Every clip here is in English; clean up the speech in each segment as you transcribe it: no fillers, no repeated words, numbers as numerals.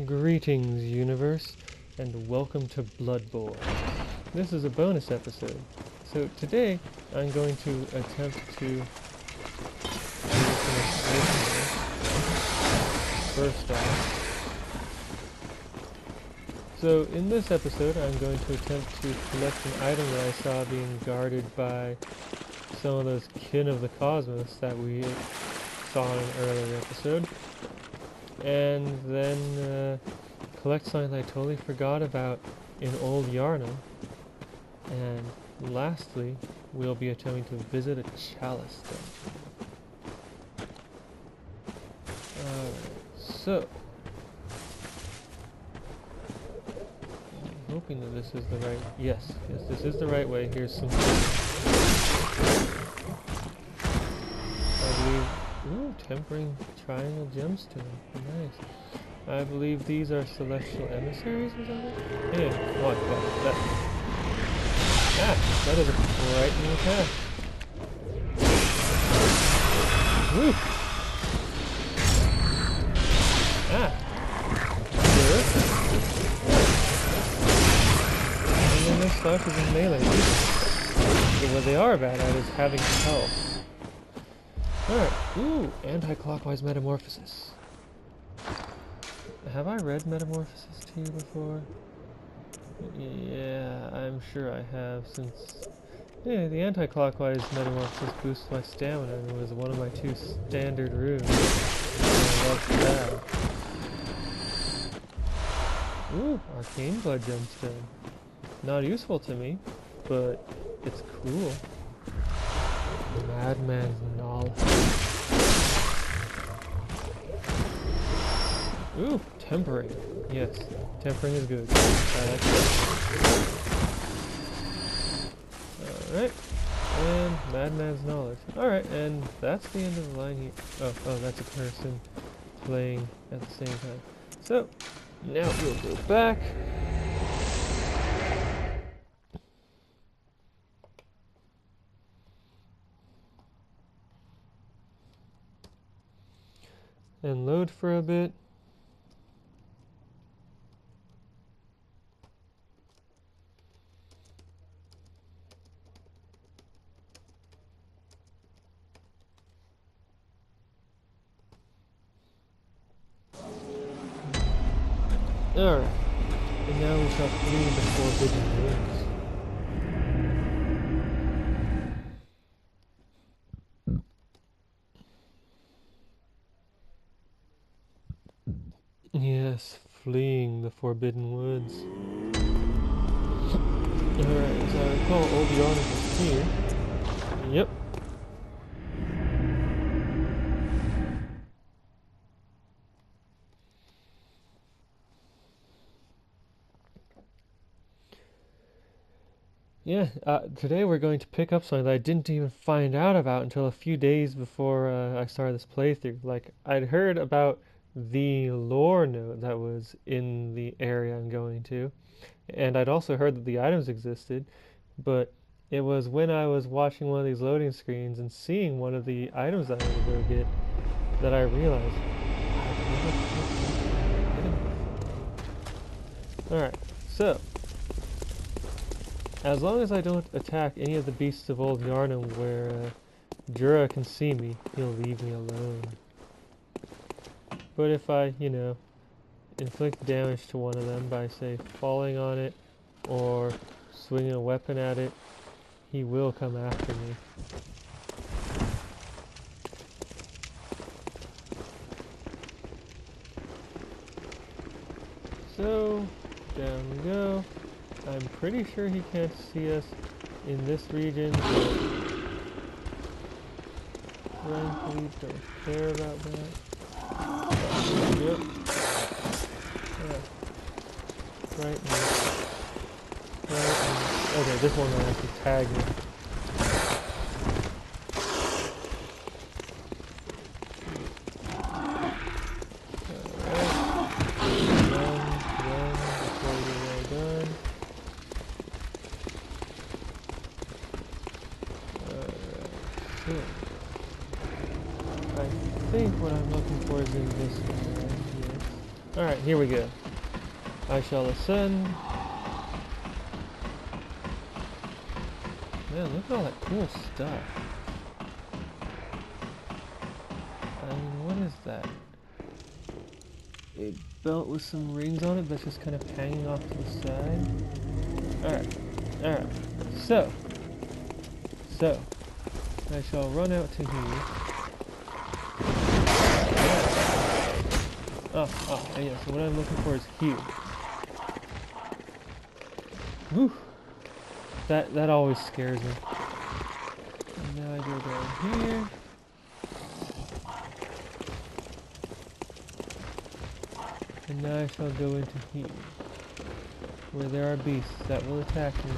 Greetings, universe, and welcome to Bloodborne. This is a bonus episode. So today, I'm going to attempt to first off. So in this episode, I'm going to attempt to collect an item that I saw being guarded by some of those kin of the cosmos that we saw in an earlier episode. And then collect something that I totally forgot about in Old Yharnam. And lastly, we'll be attempting to visit a Chalice Dungeon. Alright, so I'm hoping that this is the right... Yes, this is the right way. Here's some... I believe... Ooh, tempering triangle gemstone. Nice. I believe these are celestial emissaries or something? Yeah, what? That. Ah, that is a frightening attack. Woo! Ah! Sure. And then this stuff is in melee. But what they are bad at is having health. Alright, ooh, anti-clockwise metamorphosis. Have I read Metamorphosis to you before? Yeah, I'm sure I have, since... Yeah, the anti-clockwise metamorphosis boosts my stamina and was one of my 2 standard runes. I love that. Ooh, arcane blood gemstone. Not useful to me, but it's cool. Madman's knowledge. Ooh, tempering. Yes, tempering is good. I like that. Alright, and Madman's knowledge. Alright, and that's the end of the line here. Oh, that's a person playing at the same time. So, now we'll go back. And load for a bit. Alright, and now we shall flee the forbidden woods. Yes, fleeing the forbidden woods. Alright, as I recall, Old Yharnam is here. Yep. Yeah, today we're going to pick up something that I didn't even find out about until a few days before I started this playthrough. Like, I'd heard about the lore note that was in the area I'm going to, and I'd also heard that the items existed, but it was when I was watching one of these loading screens and seeing one of the items that I had to go get that I realized I've never picked up an item before. Alright, so as long as I don't attack any of the beasts of Old Yharnam where Jura can see me, he'll leave me alone. But if I, inflict damage to one of them by, say, falling on it or swinging a weapon at it, he will come after me. So, down we go. I'm pretty sure he can't see us in this region, but frankly don't care about that. Yep. Yeah. Right now. Okay, this one will actually tag me. I think what I'm looking for is in this one right here. Alright, here we go. I shall ascend. Man, look at all that cool stuff. I mean, what is that? A belt with some rings on it that's just kind of hanging off to the side. Alright, alright. So, I shall run out to here. Oh, yeah, so what I'm looking for is here. Whew. That always scares me. And now I go down here. And now I shall go into here, where there are beasts that will attack me.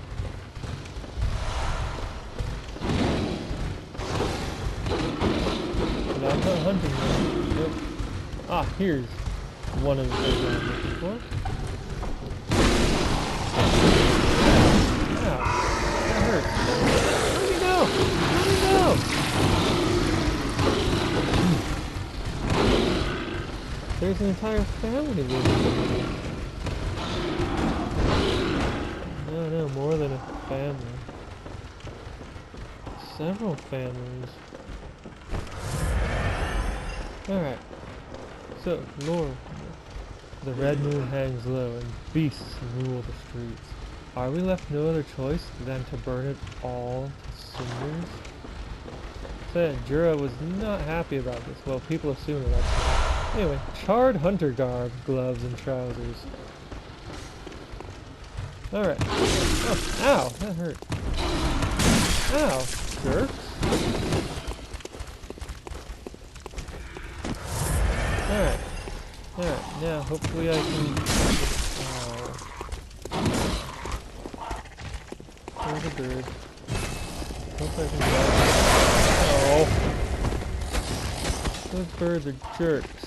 But I'm not hunting them. Nope. Ah, here's one of the things I'm looking for. Ow. That hurts. Let me go! Let me go! There's an entire family living here. No, more than a family. Several families. Alright. So, lore. The red moon hangs low and beasts rule the streets. Are we left no other choice than to burn it all to cinders? Said Jura was not happy about this. Well, people assume it actually. Anyway, charred hunter garb, gloves, and trousers. Alright. Oh, ow! That hurt. Ow! Jerks! Alright. Alright, now hopefully I can... There's a bird. Hopefully I can grab it. Oh! Those birds are jerks.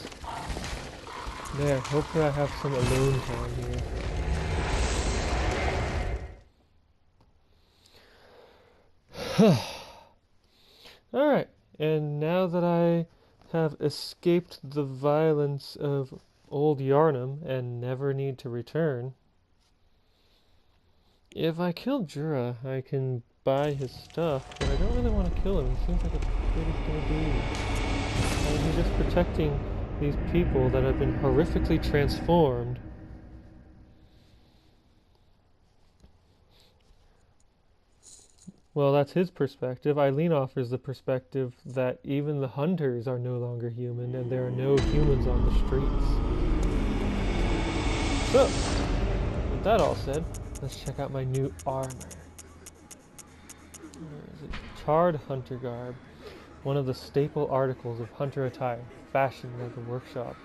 There, hopefully I have some alone time here. Alright, and now that I have escaped the violence of Old Yharnam and never need to return, if I kill Jura, I can buy his stuff, but I don't really want to kill him. He seems like a pretty cool dude. And he's just protecting these people that have been horrifically transformed. Well, that's his perspective. Eileen offers the perspective that even the hunters are no longer human and there are no humans on the streets. So, with that all said, let's check out my new armor. Where is it? Charred hunter garb. One of the staple articles of hunter attire, fashioned at the workshop.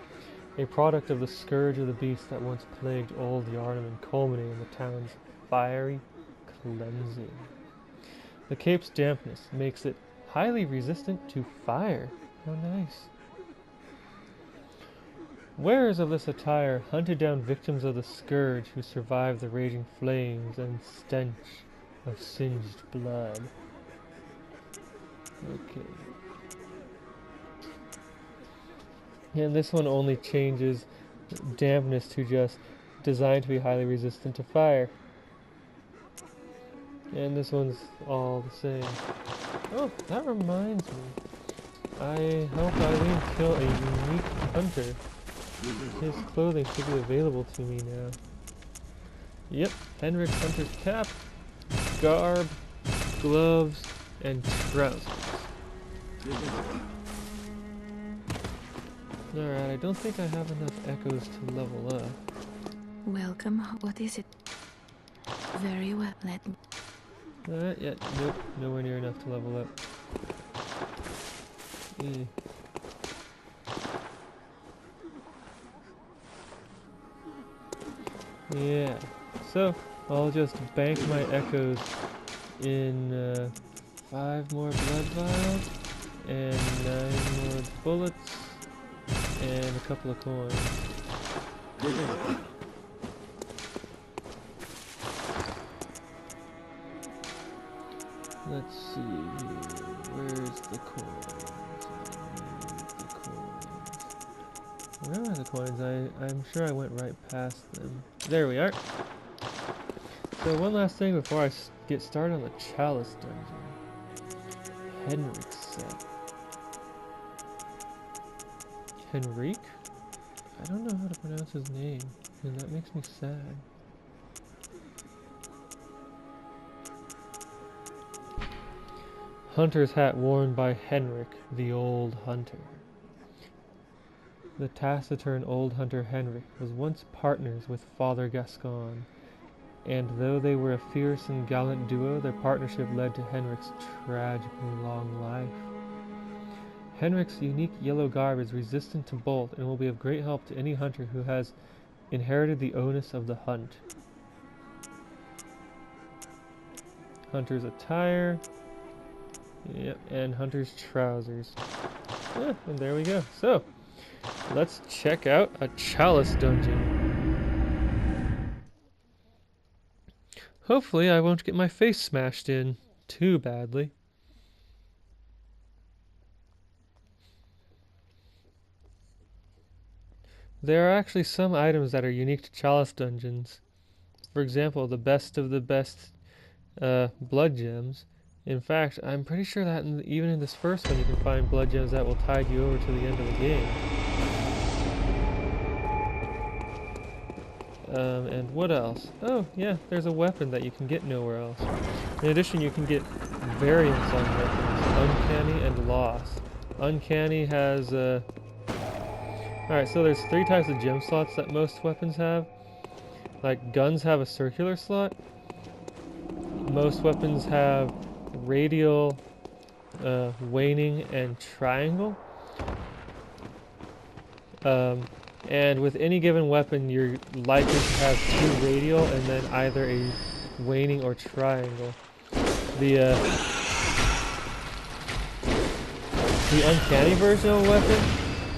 A product of the scourge of the beast that once plagued Old Yharnam and culminated in the town's fiery cleansing. The cape's dampness makes it highly resistant to fire. How nice. Wearers of this attire hunted down victims of the scourge who survived the raging flames and stench of singed blood. Okay. And this one only changes dampness to just designed to be highly resistant to fire. And this one's all the same. Oh, that reminds me. I helped Eileen kill a unique hunter. His clothing should be available to me now. Yep, Henrik's hunter's cap, garb, gloves, and trousers. Alright, I don't think I have enough echoes to level up. Welcome. What is it? Very well, let me... Yeah, nope, nowhere near enough to level up. Yeah, so I'll just bank my echoes in 5 more blood vials and 9 more bullets and a couple of coins. Let's see here. Where's the coins? I need the coins. Where are the coins. I'm sure I went right past them. There we are. So one last thing before I get started on the Chalice Dungeon. Henrik set. Henrik? I don't know how to pronounce his name, and that makes me sad. Hunter's hat worn by Henrik, the old hunter. The taciturn old hunter Henrik was once partners with Father Gascon, and though they were a fierce and gallant duo, their partnership led to Henrik's tragically long life. Henrik's unique yellow garb is resistant to bolt and will be of great help to any hunter who has inherited the onus of the hunt. Hunter's attire. Yep, and hunter's trousers. Yeah, and there we go. So, let's check out a Chalice Dungeon. Hopefully I won't get my face smashed in too badly. There are actually some items that are unique to Chalice Dungeons. For example, the best of the best blood gems. In fact, I'm pretty sure that even in this first one you can find blood gems that will tide you over to the end of the game. And what else? Oh, yeah, there's a weapon that you can get nowhere else. In addition, you can get variants on weapons. Uncanny and Lost. Uncanny has Alright, so there's 3 types of gem slots that most weapons have. Like, guns have a circular slot. Most weapons have radial, waning, and triangle. And with any given weapon, you're likely to have 2 radial and then either a waning or triangle. The uncanny version of a weapon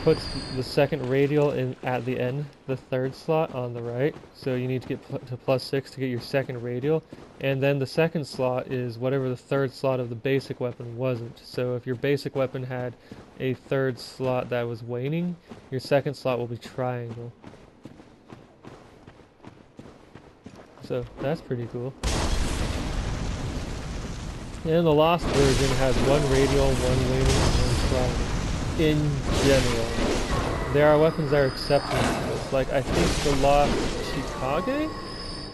puts the second radial in at the end, the 3rd slot on the right. So you need to get to +6 to get your second radial. And then the second slot is whatever the 3rd slot of the basic weapon wasn't. So if your basic weapon had a 3rd slot that was waning, your second slot will be triangle. So that's pretty cool. And the Lost version has 1 radial, 1 waning, and 1 triangle. In general. There are weapons that are exceptions to this. Like, I think the Lost Chikage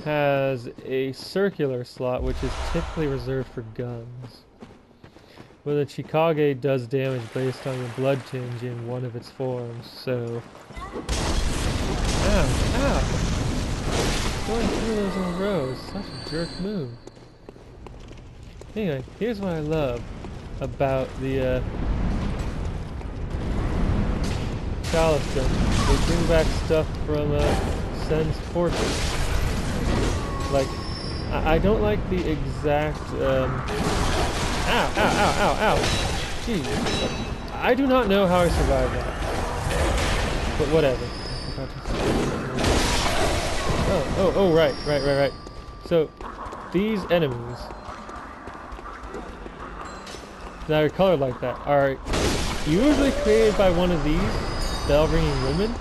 has a circular slot, which is typically reserved for guns. But the Chikage does damage based on your blood tinge in one of its forms, so... Ow, ow! Going through those in rows, such a jerk move. Anyway, here's what I love about the, Chalice Dungeon. They bring back stuff from Sen's Fortress. Like, I don't like the exact ow, ow, ow, ow, ow. Jeez. I do not know how I survived that. But whatever. Oh, right. So, these enemies that are colored like that are usually created by one of these bell-ringing women,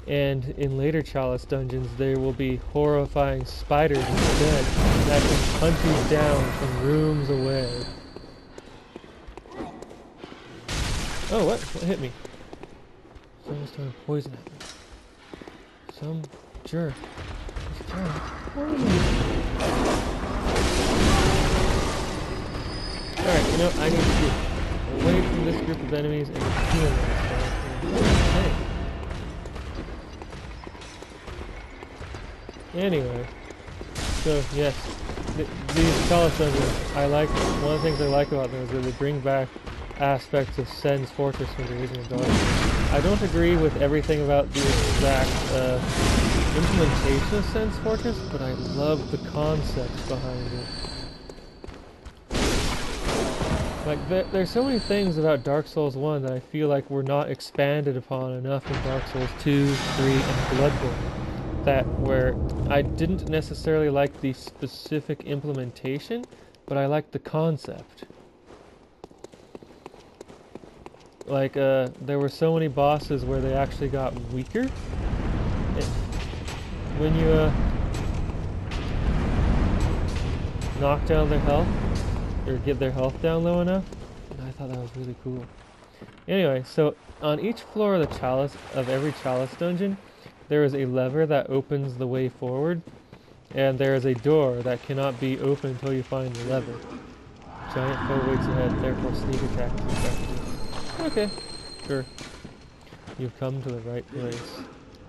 and in later Chalice Dungeons there will be horrifying spiders instead that can hunt you down from rooms away. Oh, what hit me? Someone's throwing poison at me. Some jerk is throwing poison. Alright, you know, I need to get away from this group of enemies and heal myself. Hey. Anyway, so yes, these Chalice Dungeons, one of the things I like about them is that they bring back aspects of Sen's Fortress when there isn't a dark. I don't agree with everything about the exact implementation of Sen's Fortress, but I love the concepts behind it. Like, there's so many things about Dark Souls 1 that I feel like were not expanded upon enough in Dark Souls 2, 3, and Bloodborne. Where I didn't necessarily like the specific implementation, but I liked the concept. Like, there were so many bosses where they actually got weaker. When you, knock down their health, or get their health down low enough. And I thought that was really cool. Anyway, so on each floor of the Chalice, of every Chalice dungeon, there is a lever that opens the way forward, and there is a door that cannot be opened until you find the lever. Giant foe waits ahead, therefore sneak attack is effective. Okay, sure. You've come to the right place.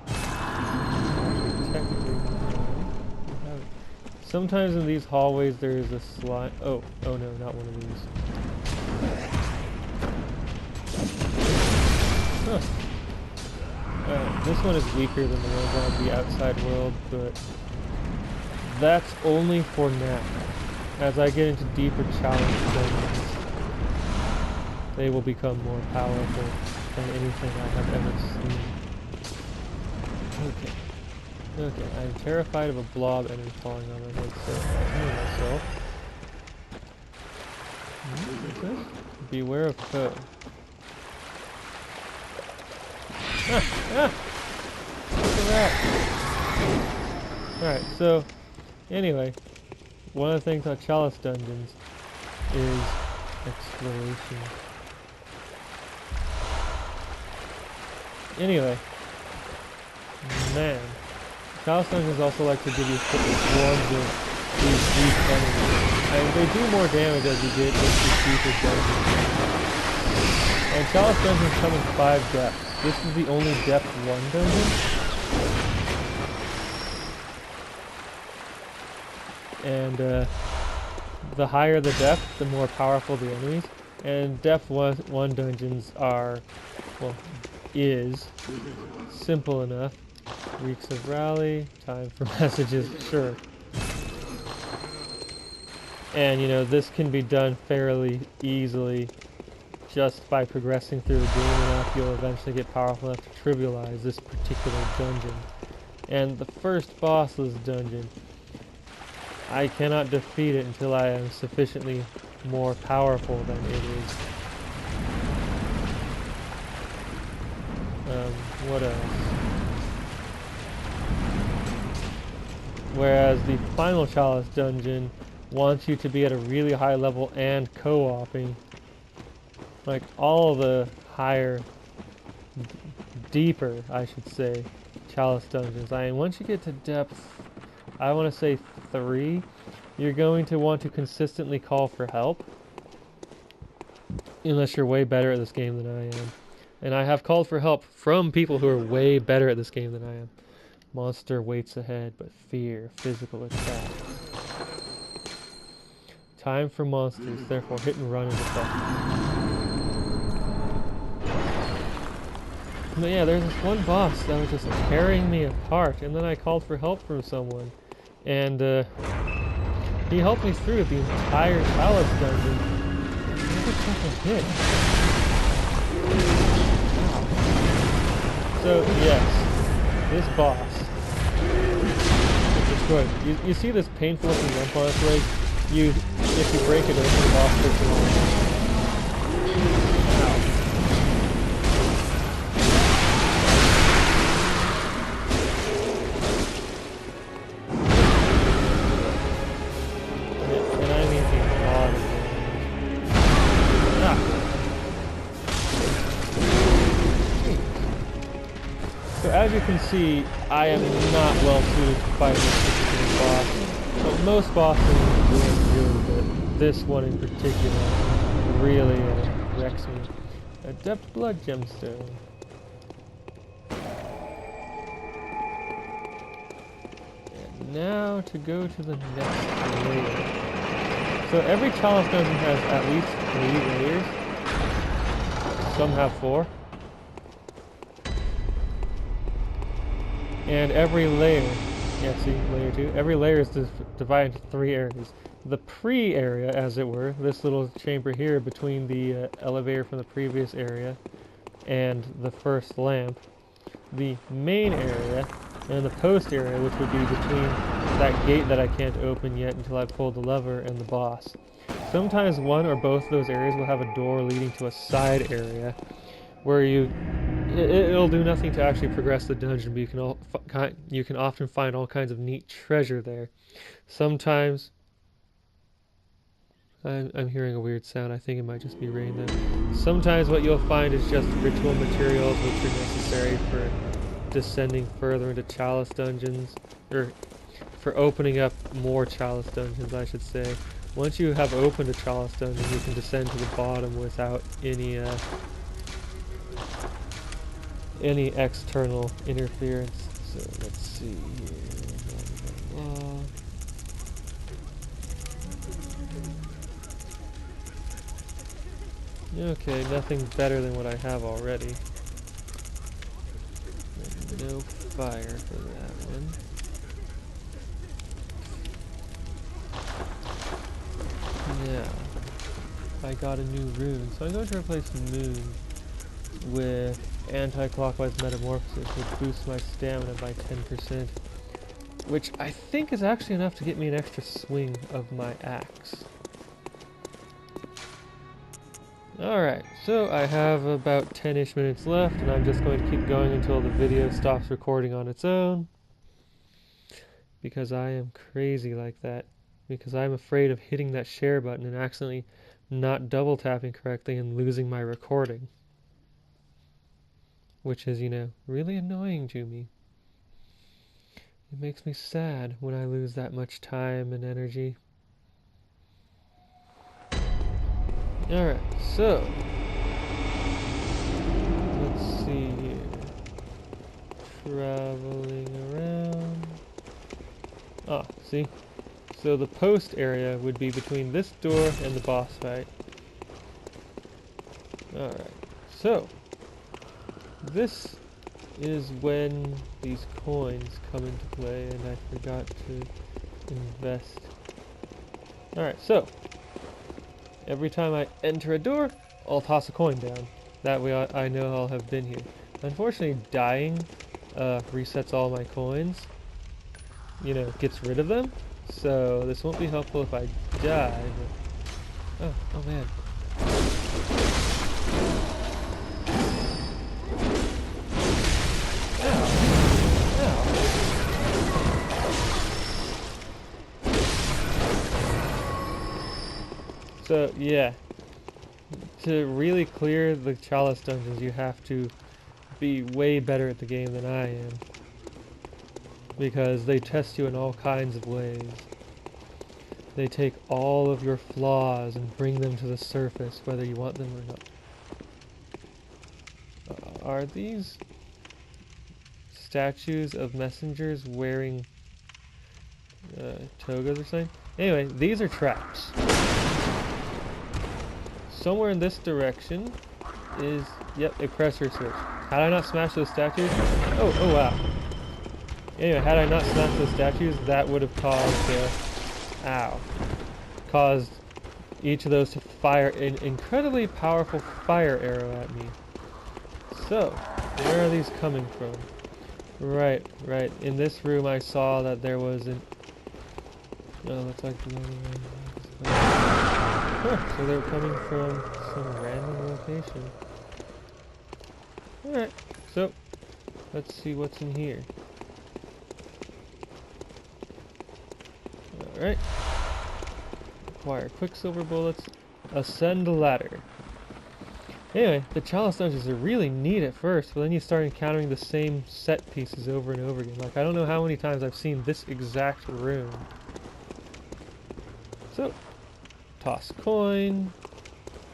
Actually, technically, sometimes in these hallways there is a slide. Oh no, not one of these. Huh. This one is weaker than the ones on the outside world, but that's only for now. As I get into deeper challenge dungeons, they will become more powerful than anything I have ever seen. Okay. Okay, I'm terrified of a blob enemy falling on my head, so I heal myself. What's this? Beware of foe. Look at that! Alright, so, anyway, one of the things on Chalice Dungeons is exploration. Anyway, man. Chalice Dungeons also like to give you swarms of these deep enemies, and they do more damage as you get into deeper dungeons. And Chalice Dungeons come in 5 depths. This is the only depth 1 dungeon. And the higher the depth, the more powerful the enemies. And depth 1 dungeons are, well, is simple enough. Weeks of rally, time for messages, sure. And you know, this can be done fairly easily just by progressing through the game enough. You'll eventually get powerful enough to trivialize this particular dungeon. And the first boss of this dungeon, I cannot defeat it until I am sufficiently more powerful than it is. What else? Whereas the final Chalice dungeon wants you to be at a really high level and co-oping. Like all the higher, deeper, I should say, Chalice dungeons. I mean, once you get to depth, I want to say 3, you're going to want to consistently call for help. Unless you're way better at this game than I am. And I have called for help from people who are way better at this game than I am. Monster waits ahead, but fear, physical attack. Time for monsters, therefore hit and run is effective. But yeah, there's this one boss that was just tearing me apart, and then I called for help from someone. And he helped me through the entire Chalice dungeon. Never took a hit. Wow. So yes, this boss is destroyed. You see this painful looking lump on its leg? If you break it open, the boss takes it on. As you can see, I am not well suited to fight this particular boss. But most bosses are really good. This one in particular really wrecks me. Adept Blood Gemstone. And now to go to the next layer. So every Chalice dungeon has at least 3 layers. Some have 4. And every layer, yeah, see, layer 2, every layer is divided into 3 areas. The pre-area, as it were, this little chamber here between the elevator from the previous area and the first lamp. The main area, and the post area, which would be between that gate that I can't open yet until I pull the lever and the boss. Sometimes one or both of those areas will have a door leading to a side area. where it'll do nothing to actually progress the dungeon, but you can often find all kinds of neat treasure there. Sometimes I'm hearing a weird sound. I think it might just be rain though. Sometimes what you'll find is just ritual materials which are necessary for descending further into Chalice Dungeons, or for opening up more Chalice Dungeons, I should say. Once you have opened a Chalice Dungeon, you can descend to the bottom without any external interference. So let's see here. Blah, blah, blah. Okay, nothing better than what I have already. No fire for that one. Yeah. I got a new rune, so I'm going to replace moon with anti-clockwise metamorphosis, which boosts my stamina by 10%. Which I think is actually enough to get me an extra swing of my axe. Alright, so I have about 10-ish minutes left, and I'm just going to keep going until the video stops recording on its own. Because I am crazy like that. Because I'm afraid of hitting that share button and accidentally not double tapping correctly and losing my recording. Which is, really annoying to me. It makes me sad when I lose that much time and energy. Alright, so let's see here. Traveling around. Ah, see? So the post area would be between this door and the boss fight. Alright, so this is when these coins come into play, and I forgot to invest. Alright, so every time I enter a door, I'll toss a coin down. That way I know I'll have been here. Unfortunately, dying resets all my coins. Gets rid of them. So this won't be helpful if I die. But oh man. So yeah, to really clear the Chalice Dungeons, you have to be way better at the game than I am. Because they test you in all kinds of ways. They take all of your flaws and bring them to the surface, whether you want them or not. Are these statues of messengers wearing togas or something? Anyway, these are traps. Somewhere in this direction is, yep, a pressure switch. Had I not smashed those statues? Oh wow. Anyway, had I not smashed those statues, that would have caused each of those to fire an incredibly powerful fire arrow at me. So, where are these coming from? Right. In this room I saw that there was an... Oh, looks like the other one. Huh, so they're coming from some random location. Alright, so, let's see what's in here. Alright. Acquire quicksilver bullets. Ascend the ladder. Anyway, the Chalice Dungeons are really neat at first, but then you start encountering the same set pieces over and over again. Like, I don't know how many times I've seen this exact room. So, toss coin.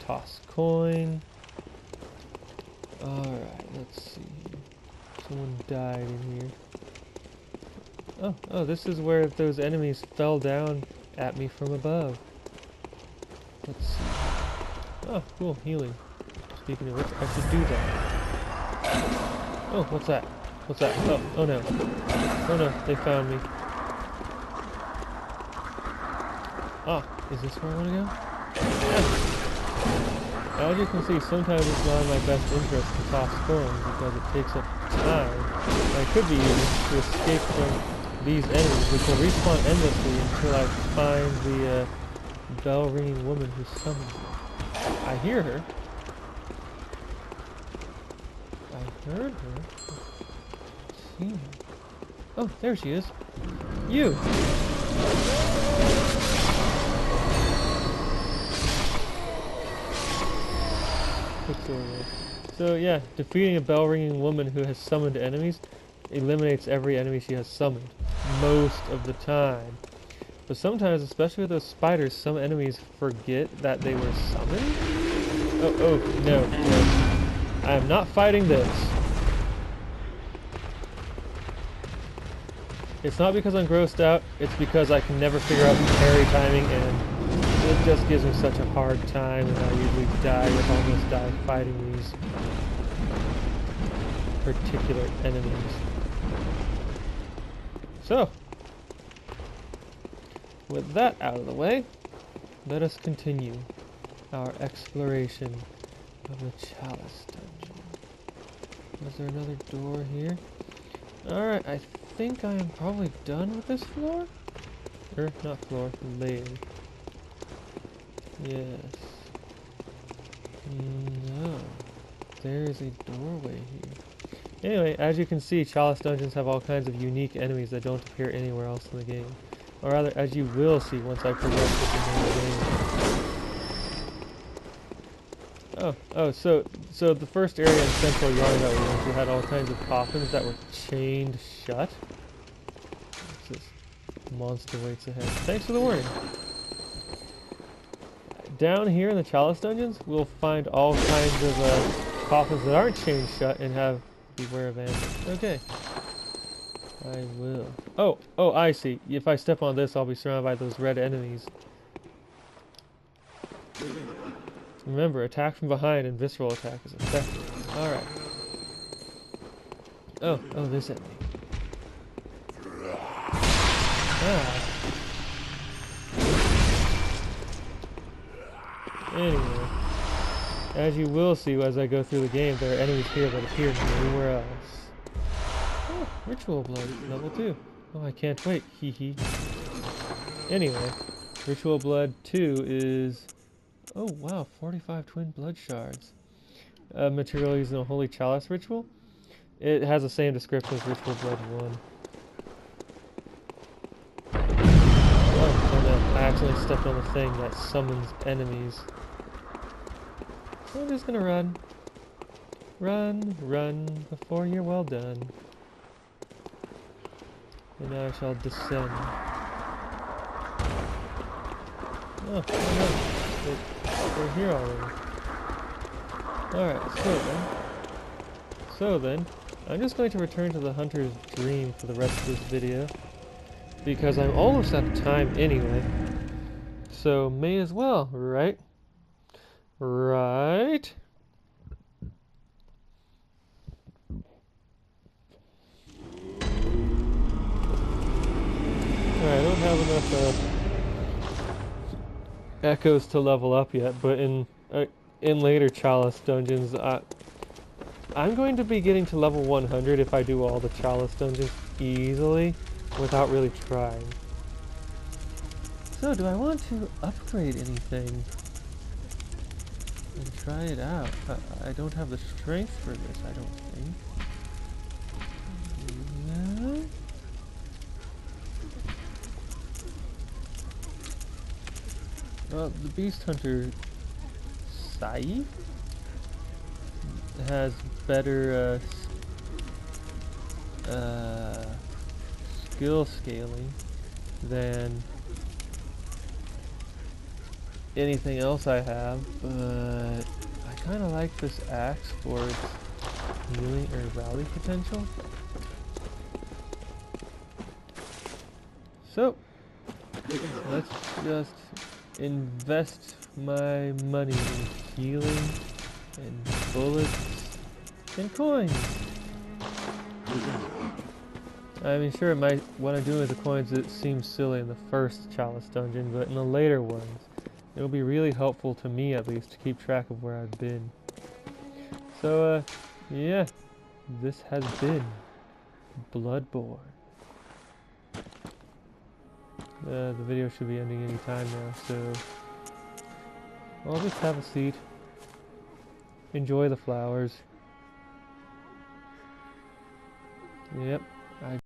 Toss coin. Alright, let's see. Someone died in here. Oh, this is where those enemies fell down at me from above. Let's see. Oh, cool, healing. Speaking of which, I should do that. Oh, what's that? What's that? Oh no. Oh no, they found me. Ah, is this where I want to go? Yeah. As you can see, sometimes it's not in my best interest to toss coins because it takes up time. I could be using to escape from these enemies, which will respawn endlessly until I find the bell-ringing woman who summoned me. I hear her. Heard her. Seen her. Oh, there she is. You! So yeah, defeating a bell-ringing woman who has summoned enemies eliminates every enemy she has summoned. Most of the time. But sometimes, especially with those spiders, some enemies forget that they were summoned? Oh, no. I am not fighting this. It's not because I'm grossed out, it's because I can never figure out the parry timing, and it just gives me such a hard time, and I usually almost die fighting these particular enemies. So, with that out of the way, let us continue our exploration of the Chalice Dungeon. Was there another door here? Alright, I think I am probably done with this floor? Not floor, layer. Yes. No. There is a doorway here. Anyway, as you can see, Chalice Dungeons have all kinds of unique enemies that don't appear anywhere else in the game. Or rather, as you will see once I progress with the game. So the first area in Central Yharnam that we went to had all kinds of coffins that were chained shut. What's this? Monster waits ahead. Thanks for the warning. Down here in the Chalice Dungeons, we'll find all kinds of coffins that aren't chained shut and have beware of ambush. Okay. I will. Oh, I see. If I step on this, I'll be surrounded by those red enemies. Remember, attack from behind and visceral attack is effective. Alright. Oh, this enemy. Ah. Anyway, as you will see as I go through the game, there are enemies here that appear nowhere else. Oh, Ritual Blood, level 2. Oh, I can't wait, hee hee. Anyway, Ritual Blood 2 is... Oh wow, 45 twin blood shards. Material used in a holy chalice ritual. It has the same description as Ritual Blood 1. Oh no, I accidentally stepped on the thing that summons enemies. So I'm just gonna run. Run, before you're well done. And now I shall descend. Oh no. We're here already. Alright, so then, I'm just going to return to the Hunter's Dream for the rest of this video, because I'm almost out of time anyway, so may as well, right? Right? Alright, I don't have enough echoes to level up yet, but in later Chalice Dungeons, I'm going to be getting to level 100 if I do all the Chalice Dungeons easily, without really trying. So, do I want to upgrade anything? And try it out. I don't have the strength for this, I don't think. No? Well, the Beast Hunter Scythe has better skill scaling than anything else I have, but I kind of like this axe for its healing or rally potential. So, let's just invest my money in healing and bullets and coins. I mean, sure, what I'm doing with the coins, it seems silly in the first Chalice Dungeon, but in the later ones, it'll be really helpful to me, at least, to keep track of where I've been. So, yeah, this has been Bloodborne. The video should be ending any time now, so I'll just have a seat, enjoy the flowers, Yep.